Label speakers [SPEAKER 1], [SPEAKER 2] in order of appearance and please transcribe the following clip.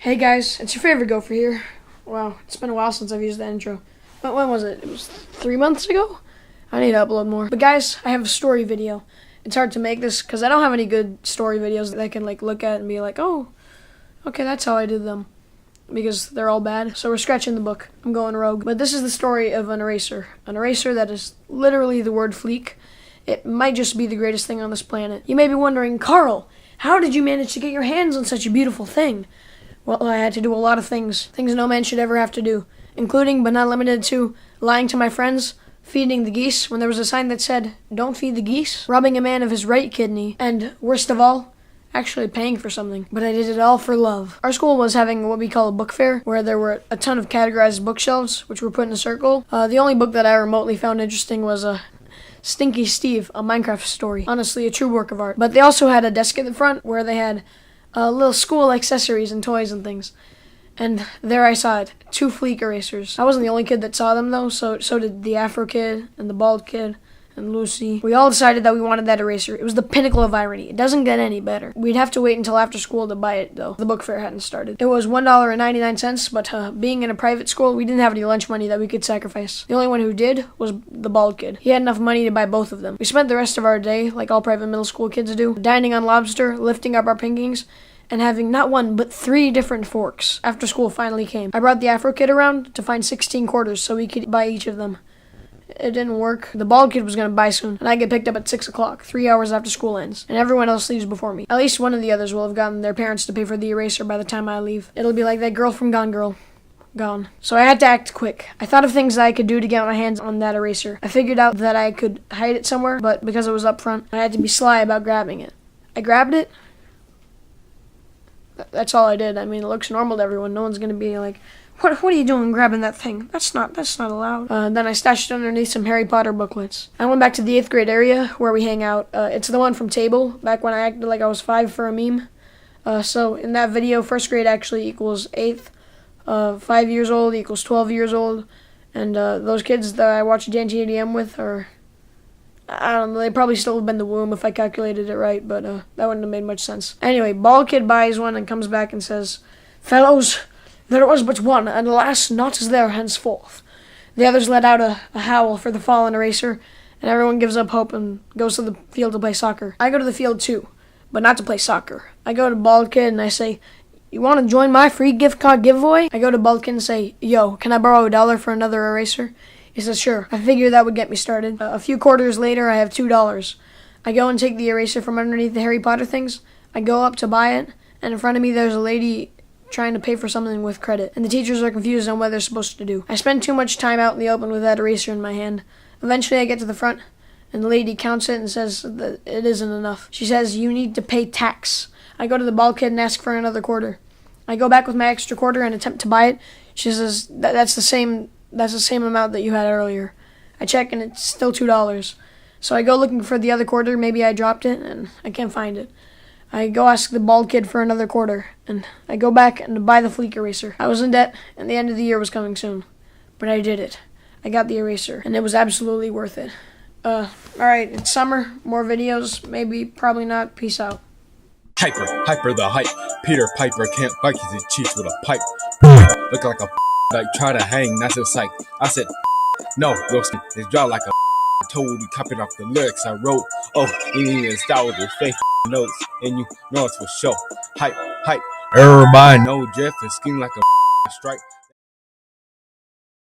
[SPEAKER 1] Hey guys, it's your favorite Gopher here. Wow, it's been a while since I've used that intro. But when was it? It was 3 months ago? I need to upload more. But guys, I have a story video. It's hard to make this because I don't have any good story videos that I can look at and be like, oh, okay, that's how I did them. Because they're all bad. So we're scratching the book. I'm going rogue. But this is the story of an eraser. An eraser that is literally the word Fleek. It might just be the greatest thing on this planet. You may be wondering, Carl, how did you manage to get your hands on such a beautiful thing? Well, I had to do a lot of things no man should ever have to do, including but not limited to lying to my friends, feeding the geese when there was a sign that said, don't feed the geese, robbing a man of his right kidney, and, worst of all, actually paying for something. But I did it all for love. Our school was having what we call a book fair, where there were a ton of categorized bookshelves, which were put in a circle. The only book that I remotely found interesting was Stinky Steve, a Minecraft story. Honestly, a true work of art. But they also had a desk at the front where they had little school accessories and toys and things. And there I saw it, 2 Fleek erasers. I wasn't the only kid that saw them though, so did the Afro kid and the bald kid and Lucy. We all decided that we wanted that eraser. It was the pinnacle of irony. It doesn't get any better. We'd have to wait until after school to buy it though. The book fair hadn't started. It was $1.99, but being in a private school, we didn't have any lunch money that we could sacrifice. The only one who did was the bald kid. He had enough money to buy both of them. We spent the rest of our day, like all private middle school kids do, dining on lobster, lifting up our pinkings, and having not 1, but 3 different forks after school finally came. I brought the Afro kid around to find 16 quarters so we could buy each of them. It didn't work. The bald kid was going to buy soon, and I get picked up at 6 o'clock, 3 hours after school ends, and everyone else leaves before me. At least one of the others will have gotten their parents to pay for the eraser by the time I leave. It'll be like that girl from Gone Girl. Gone. So I had to act quick. I thought of things that I could do to get my hands on that eraser. I figured out that I could hide it somewhere, but because it was up front, I had to be sly about grabbing it. I grabbed it. That's all I did. I mean, it looks normal to everyone. No one's gonna be like, what are you doing grabbing that thing? That's not allowed. Then I stashed it underneath some Harry Potter booklets. I went back to the 8th grade area where we hang out. It's the one from Table, back when I acted like I was 5 for a meme. So in that video, 1st grade actually equals 8th. 5 years old equals 12 years old. And those kids that I watched JTDM with are, I don't know, they probably still have been the womb if I calculated it right, but that wouldn't have made much sense. Anyway, bald kid buys one and comes back and says, fellows, there was but one, and alas, not is there henceforth. The others let out a howl for the fallen eraser, and everyone gives up hope and goes to the field to play soccer. I go to the field too, but not to play soccer. I go to bald kid and I say, you want to join my free gift card giveaway? I go to bald kid and say, yo, can I borrow $1 for another eraser? He says, sure. I figured that would get me started. A few quarters later, I have $2. I go and take the eraser from underneath the Harry Potter things. I go up to buy it, and in front of me there's a lady trying to pay for something with credit, and the teachers are confused on what they're supposed to do. I spend too much time out in the open with that eraser in my hand. Eventually I get to the front, and the lady counts it and says that it isn't enough. She says, you need to pay tax. I go to the bald kid and ask for another quarter. I go back with my extra quarter and attempt to buy it. She says, that's the same amount that you had earlier. I check and it's still $2. So I go looking for the other quarter. Maybe I dropped it and I can't find it. I go ask the bald kid for another quarter, and I go back and buy the Fleek eraser. I was in debt and the end of the year was coming soon. But I did it. I got the eraser and it was absolutely worth it. Alright, it's summer. More videos. Maybe, probably not. Peace out.
[SPEAKER 2] Hyper the hype. Peter Piper can't fight 'cause he cheats with a pipe. Look like a like try to hang, that's a sight. I said, no, Wilson, it's dry like a told you copied off the lyrics I wrote. Oh, you need to style with your fake notes, and you know it's for sure. Hype. Everybody know Jeff is scheme like a stripe.